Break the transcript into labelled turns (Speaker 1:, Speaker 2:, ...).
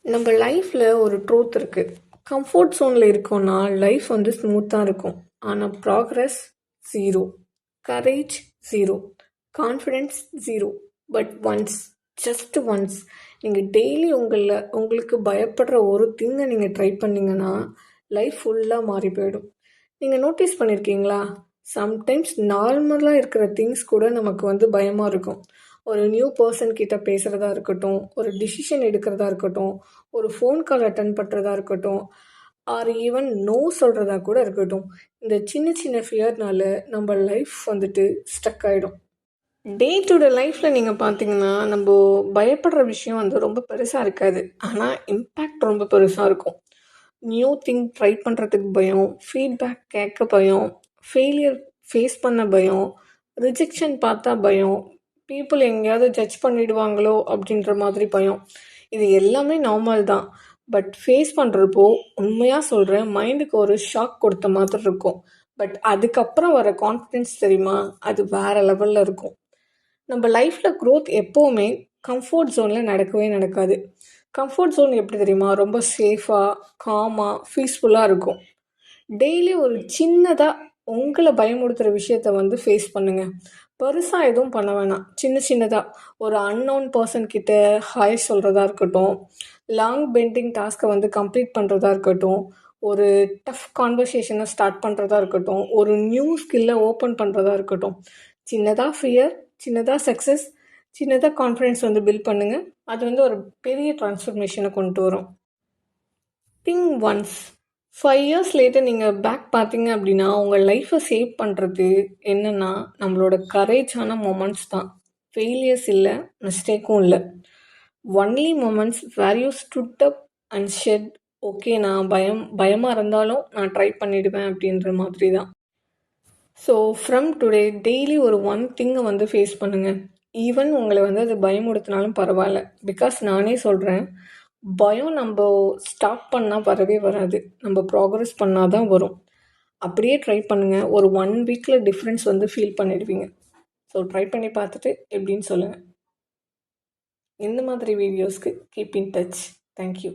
Speaker 1: நம்ம லைஃப்பில் ஒரு ட்ரூத் இருக்குது. கம்ஃபர்ட் ஜோனில் இருக்கோன்னா லைஃப் வந்து ஸ்மூத்தாக இருக்கும். ஆனால் progress zero, courage zero, confidence zero. But just once நீங்கள் டெய்லி உங்களுக்கு பயப்படுற ஒரு திங்கை நீங்கள் ட்ரை பண்ணிங்கன்னா லைஃப் ஃபுல்லாக மாறி போயிடும். நீங்கள் நோட்டீஸ் பண்ணியிருக்கீங்களா? சம்டைம்ஸ் நார்மலாக இருக்கிற திங்ஸ் கூட நமக்கு வந்து பயமாக இருக்கும். ஒரு நியூ பர்சன் கிட்ட பேசுகிறதா இருக்கட்டும், ஒரு டிசிஷன் எடுக்கிறதா இருக்கட்டும், ஒரு ஃபோன் கால் அட்டன் பண்ணுறதா இருக்கட்டும், ஆர் ஈவன் நோ சொல்கிறதா கூட இருக்கட்டும். இந்த சின்ன சின்ன ஃபியர்னால நம்ம லைஃப் வந்துட்டு ஸ்டக் ஆகிடும். டே டு டே லைஃப்பில் நீங்கள் பார்த்தீங்கன்னா நம்ம பயப்படுற விஷயம் வந்து ரொம்ப பெருசாக இருக்காது, ஆனால் இம்பேக்ட் ரொம்ப பெருசாக இருக்கும். நியூ திங் ட்ரை பண்ணுறதுக்கு பயம், ஃபீட்பேக் கேட்க பயம், ஃபெயிலியர் ஃபேஸ் பண்ண பயம், ரிஜெக்ஷன் பார்த்தா பயம், பீப்புள் எங்கேயாவது ஜட்ஜ் பண்ணிடுவாங்களோ அப்படின்ற மாதிரி பயம். இது எல்லாமே நார்மல் தான். பட் ஃபேஸ் பண்ணுறப்போ உண்மையாக சொல்கிறேன், மைண்டுக்கு ஒரு ஷாக் கொடுத்த மாதிரி இருக்கும். பட் அதுக்கப்புறம் வர கான்ஃபிடென்ஸ் தெரியுமா, அது வேறு லெவலில் இருக்கும். நம்ம லைஃப்பில் க்ரோத் எப்போவுமே கம்ஃபர்ட் ஜோனில் நடக்கவே நடக்காது. கம்ஃபர்ட் ஜோன் எப்படி தெரியுமா, ரொம்ப சேஃபாக, காமாக, பீஸ்ஃபுல்லாக இருக்கும். டெய்லி ஒரு சின்னதாக உங்களை பயமுறுத்துகிற விஷயத்த வந்து ஃபேஸ் பண்ணுங்கள். பெருசாக எதுவும் பண்ண வேணாம். சின்ன சின்னதாக ஒரு அன்னோன் பர்சன் கிட்ட ஹாய் சொல்கிறதா இருக்கட்டும், லாங் பெண்டிங் டாஸ்க்கை வந்து கம்ப்ளீட் பண்ணுறதா இருக்கட்டும், ஒரு டஃப் கான்வர்சேஷனை ஸ்டார்ட் பண்ணுறதா இருக்கட்டும், ஒரு நியூ ஸ்கில்லை ஓப்பன் பண்ணுறதா இருக்கட்டும். சின்னதாக ஃபியர், சின்னதாக சக்ஸஸ், சின்னதாக கான்ஃபிடென்ஸ் வந்து பில்ட் பண்ணுங்கள். அது வந்து ஒரு பெரிய ட்ரான்ஸ்ஃபர்மேஷனை கொண்டு வரும். திங்க் ஒன்ஸ் 5 years லேட்டர் நீங்கள் பேக் பார்த்தீங்க அப்படின்னா உங்கள் லைஃப்பை சேவ் பண்ணுறது என்னென்னா நம்மளோட கரேஜான மொமெண்ட்ஸ் தான். ஃபெயிலியர்ஸ் இல்லை, மிஸ்டேக்கும் இல்லை. Only moments where you stood up and said okay, நான் பயமாக இருந்தாலும் நான் ட்ரை பண்ணிவிடுவேன் அப்படின்ற மாதிரி தான். ஸோ ஃப்ரம் டுடே டெய்லி ஒரு ஒன் திங்கை வந்து ஃபேஸ் பண்ணுங்கள். ஈவன் உங்களை வந்து அது பயமுடுத்தினாலும் பரவாயில்ல. பிகாஸ் நானே சொல்கிறேன், பயம் நம்ம ஸ்டாப் பண்ணால் வரவே வராது. நம்ம ப்ராக்ரஸ் பண்ணால் தான் வரும். அப்படியே ட்ரை பண்ணுங்கள். ஒரு 1 வீக்கில் டிஃப்ரென்ஸ் வந்து ஃபீல் பண்ணிடுவீங்க. ஸோ ட்ரை பண்ணி பார்த்துட்டு எப்படின்னு சொல்லுங்கள். இந்த மாதிரி வீடியோஸ்க்கு கீப் இன் டச். தேங்க்யூ.